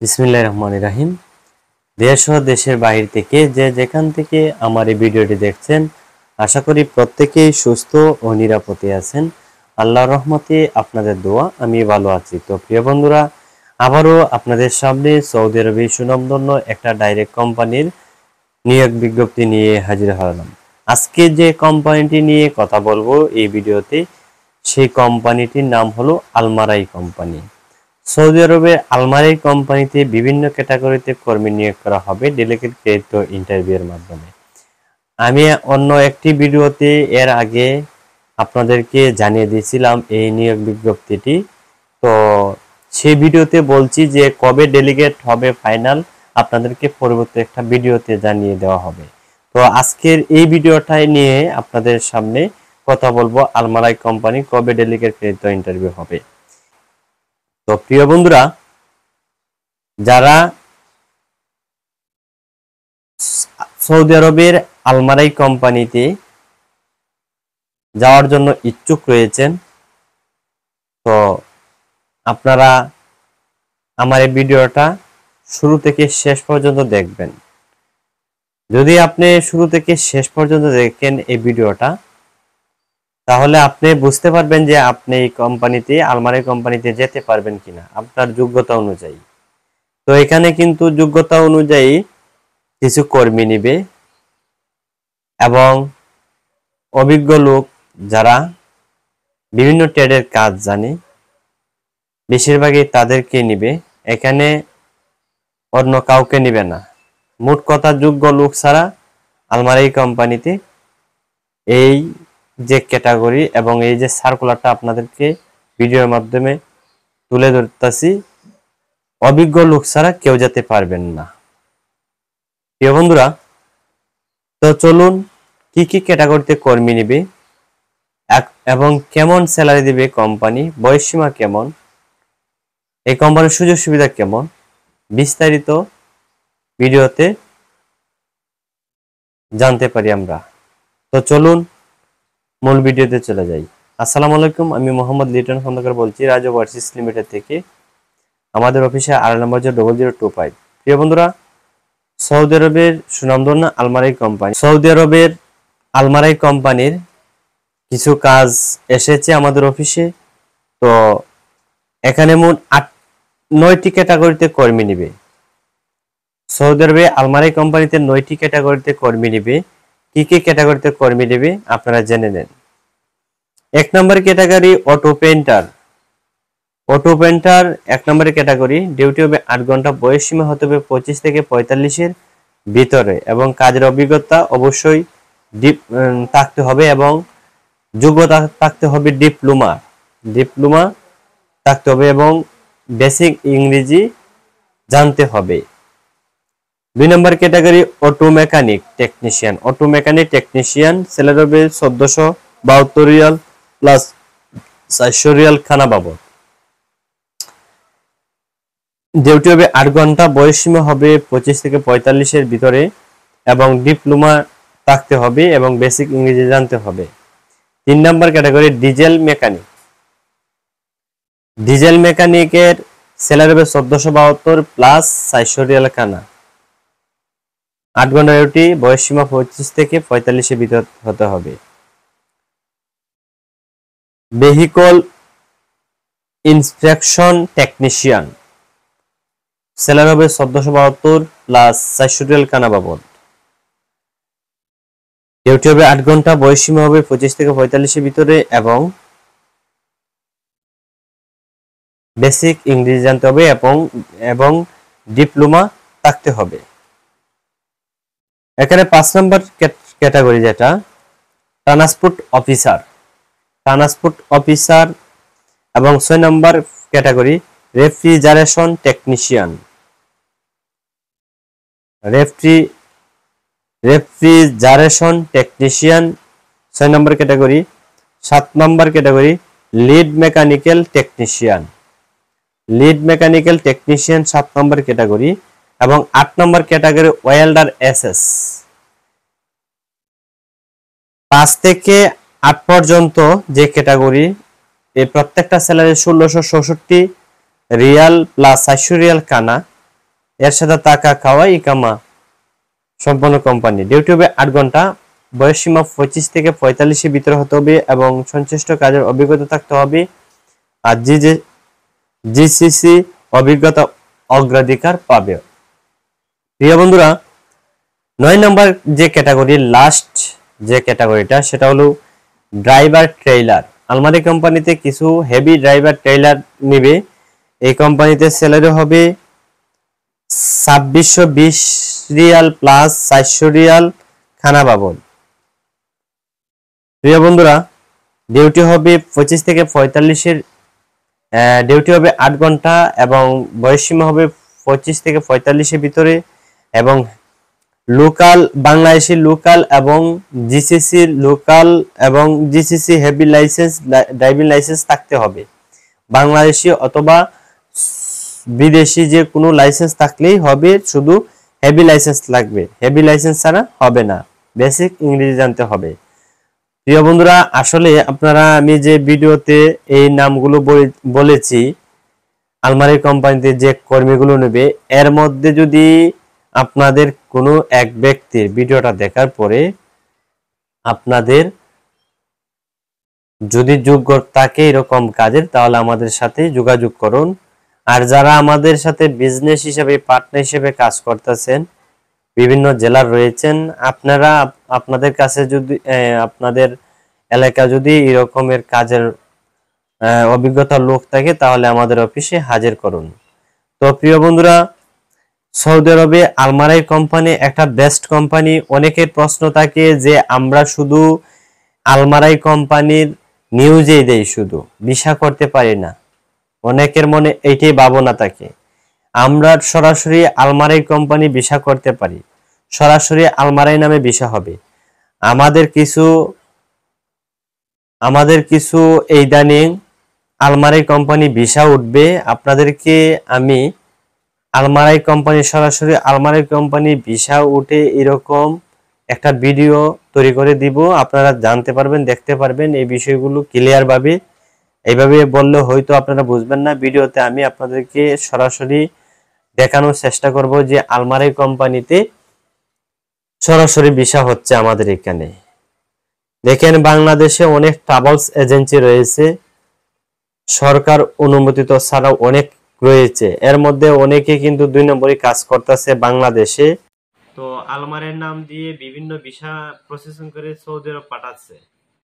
বিসমিল্লাহির রহমানির রহিম। দেশ ও দেশের বাইরে থেকে যে যেখান থেকে আমার এই ভিডিওটি দেখছেন, আশা করি প্রত্যেকেই সুস্থ ও নিরাপদে আছেন। আল্লাহর রহমতে আপনাদের দোয়া আমি ভালো আছি। তো প্রিয় বন্ধুরা, আবারও আপনাদের সামনে সৌদি আরবের সুনামধন্য একটা ডাইরেক্ট কোম্পানির নিয়োগ বিজ্ঞপ্তি নিয়ে হাজির হলাম। আজকে যে কোম্পানিটি নিয়ে কথা বলবো এই ভিডিওতে, সেই কোম্পানিটির নাম হলো আলমারাই কোম্পানি। সৌদি আরবের আলমারাই কোম্পানিতে বিভিন্ন ক্যাটাগরিতে কর্মী নিয়োগ করা হবে ডেলিগেট ইন্টারভিউয়ের মাধ্যমে। আমি অন্য একটি ভিডিওতে এর আগে আপনাদেরকে জানিয়ে দিয়েছিলাম এই নিয়োগ বিজ্ঞপ্তিটি। তো সেই ভিডিওতে বলছি যে কবে ডেলিগেট হবে ফাইনাল, আপনাদেরকে পরবর্তী একটা ভিডিওতে জানিয়ে দেওয়া হবে। তো আজকের এই ভিডিওটাই নিয়ে আপনাদের সামনে কথা বলবো, আলমারাই কোম্পানি কবে ডেলিগেট ইন্টারভিউ হবে। তো প্রিয় বন্ধুরা, যারা সৌদি আরবের আলমারাই কোম্পানিতে যাওয়ার জন্য ইচ্ছুক রয়েছেন, তো আপনারা আমার এই ভিডিওটা শুরু থেকে শেষ পর্যন্ত দেখবেন। যদি আপনি শুরু থেকে শেষ পর্যন্ত দেখেন এই ভিডিওটা, তাহলে আপনি বুঝতে পারবেন যে আপনি এই কোম্পানিতে, আলমারাই কোম্পানিতে যেতে পারবেন কিনা আপনার যোগ্যতা অনুযায়ী। তো এখানে কিন্তু যোগ্যতা অনুযায়ী কিছু কর্মী নিবে এবং অভিজ্ঞ লোক যারা বিভিন্ন ট্রেডের কাজ জানে, বেশিরভাগই তাদেরকে নিবে। এখানে অন্য কাউকে নিবে না। মোট কথা, যোগ্য লোক ছাড়া আলমারাই কোম্পানিতে এই যে ক্যাটাগরি এবং এই যে সার্কুলারটা আপনাদেরকে ভিডিওর মাধ্যমে তুলে ধরতেছি, অভিজ্ঞ লোক ছাড়া কেউ যেতে পারবেন না। প্রিয় বন্ধুরা, তো চলুন কি কি ক্যাটাগরিতে কর্মী নিবে এবং কেমন স্যালারি দিবে কোম্পানি, বয়সসীমা কেমন, এই কোম্পানির সুযোগ সুবিধা কেমন, বিস্তারিত ভিডিওতে জানতে পারি আমরা। তো চলুন মূল ভিডিওতে চলে যাই। আসসালামু আলাইকুম, আমি মোহাম্মদ লিটন খন্দকার বলছি রাজ ওভারসিজ লিমিটেড থেকে। আমাদের অফিসে আর নম্বর 0025। প্রিয় বন্ধুরা, সৌদি আরবের সুনামধন্য আলমারাই কোম্পানি, সৌদি আরবের আলমারাই কোম্পানির কিছু কাজ এসেছে আমাদের অফিসে। তো এখানে মোট 9টি ক্যাটাগরিতে কর্মী নিবে। সৌদি আরবে আলমারাই কোম্পানিতে 9টি ক্যাটাগরিতে কর্মী নিবে। কি কি ক্যাটাগরিতে কর্মী নিবে আপনারা জেনে নেন। 1 নম্বর category auto painter. Auto painter 1 নম্বরের ক্যাটাগরি। ডিউটি হবে 8 ঘন্টা। বয়স সীমা হতে হবে 25 থেকে 45-এর ভিতরে এবং কাজের অভিজ্ঞতা অবশ্যই থাকতে হবে এবং যোগ্যতা থাকতে হবে ডিপ্লোমা থাকতে হবে এবং বেসিক ইংরেজি জানতে হবে। 2 নম্বর category auto mechanic technician. Auto mechanic technician salary হবে 1472 রিয়াল প্লাস 400 রিয়াল খানা বাবদ। ডিউটি হবে 8 ঘন্টা। বয়স সীমা হবে 25 থেকে 45-এর ভিতরে এবং ডিপ্লোমা থাকতে হবে এবং বেসিক ইংরেজি জানতে হবে। 3 নম্বর ক্যাটাগরি ডিজেল মেকানিক। ডিজেল মেকানিকের স্যালারি হবে 1472 প্লাস 400 রিয়াল খানা। 8 ঘন্টা ডিউটি। বয়স সীমা 25 থেকে 45-এর ভিতর হতে হবে। ভেহিকল ইন্সপেকশন টেকনিশিয়ান স্যালারি হবে 1472 প্লাস 400 রিয়াল খানা বাবদ। ডিউটি হবে 8 ঘন্টা। বয়স সীমা হবে 25 থেকে 45-এর ভিতরে এবং বেসিক ইংরেজি জানতে হবে এবং ডিপ্লোমা থাকতে হবে। এখানে 5 নম্বর ক্যাটাগরি যেটা ট্রান্সপোর্ট অফিসার এবং 6 নম্বর category refrigeration technician. Refrigeration technician 6 নম্বর ক্যাটাগরি। 7 নম্বর ক্যাটাগরি লিড মেকানিক্যাল টেকনিশিয়ান 7 নম্বর ক্যাটাগরি এবং 8 নম্বর ক্যাটাগরি ওয়েল্ডার এসএস। 5 থেকে 8 পর্যন্ত যে ক্যাটাগরি, এই প্রত্যেকটা স্যালারি 1664 রিয়াল প্লাস 400 রিয়াল কানা এর সাথে টাকা খাওয়া ইকামা সম্পন্ন কোম্পানি। ডিউটি হবে 8 ঘন্টা। বয়স সীমা 25 থেকে 45 এর ভিতরে হতে হবে এবং সংশ্লিষ্ট কাজের অভিজ্ঞতা থাকতে হবে। আর জিসিসি অভিজ্ঞতা অগ্রাধিকার পাবে। প্রিয় বন্ধুরা, 9 নম্বর যে ক্যাটাগরি, লাস্ট যে ক্যাটাগরিটা, সেটা হলো ড্রাইভার ট্রেইলার। আলমারি কোম্পানিতে কিছু হেভি ড্রাইভার ট্রেইলার নেবে। এই কোম্পানিতে স্যালারি হবে 2620 রিয়াল প্লাস 400 রিয়াল খানা বাবদ। প্রিয় বন্ধুরা, ডিউটি হবে 25 থেকে 45 এর, ডিউটি হবে 8 ঘন্টা এবং বয়স সীমা হবে 25 থেকে 45 এর ভিতরে এবং লোকাল বাংলাদেশি লোকাল এবং জিসিসি লোকাল এবং GCC heavy licence driving licence থাকতে হবে। বাংলাদেশি অথবা বিদেশি যে কোনো লাইসেন্স থাকলেই হবে, শুধু হেভি লাইসেন্স লাগবে, হেভি লাইসেন্স ছাড়া হবে না। বেসিক ইংরেজি জানতে হবে। প্রিয় বন্ধুরা, আসলে আপনারা আমি যে ভিডিওতে এই নামগুলো বলেছি আলমারি কোম্পানিতে যে কর্মীগুলো নেবে, এর মধ্যে যদি আপনাদের কোনো এক ব্যক্তির ভিডিওটা দেখার পরে আপনাদের যদি যোগ্য থাকে এরকম কাজের, তাহলে আমাদের সাথে যোগাযোগ করুন। আর যারা আমাদের সাথে বিজনেস হিসেবে পার্টনার হিসেবে কাজ করতেছেন, বিভিন্ন জেলার রয়েছেন, আপনারা আপনাদের কাছে যদি আপনাদের এলাকা যদি এরকমের কাজের অভিজ্ঞতা লোক থাকে, তাহলে আমাদের অফিসে হাজির করুন। তো প্রিয় বন্ধুরা, সৌদি আরবে আলমারি কোম্পানি একটা বেস্ট কোম্পানি। অনেকের প্রশ্ন থাকে যে আমরা শুধু আলমারি কোম্পানির নিউজেই দেই, শুধু ভিসা করতে পারি না। অনেকের মনে এইটাই ভাবনা থাকে। আমরা সরাসরি আলমারি কোম্পানি ভিসা করতে পারি, সরাসরি আলমারি নামে ভিসা হবে। আমাদের কিছু ইদানিং আলমারি কোম্পানি ভিসা উঠবে। আপনাদেরকে আমি আলমারি কোম্পানি সরাসরি আলমারি কোম্পানি ভিসা উঠে এরকম একটা ভিডিও তৈরি করে দিব, আপনারা জানতে পারবেন, দেখতে পারবেন এই বিষয়গুলো ক্লিয়ার ভাবে। এইভাবে বললে হয়তো আপনারা বুঝবেন না। ভিডিওতে আমি আপনাদেরকে সরাসরি দেখানোর চেষ্টা করব যে আলমারি কোম্পানিতে সরাসরি ভিসা হচ্ছে আমাদের এখানে। দেখেন, বাংলাদেশে অনেক ট্রাভেলস এজেন্সি রয়েছে, সরকার অনুমোদিত ছাড়াও অনেক রয়েছে। এর মধ্যে অনেকে কিন্তু 2 নম্বরই কাজ করতেছে বাংলাদেশে। তো আলমারির নাম দিয়ে বিভিন্ন ভিসা প্রসেসিং করে সৌদি আরব পাঠাচ্ছে।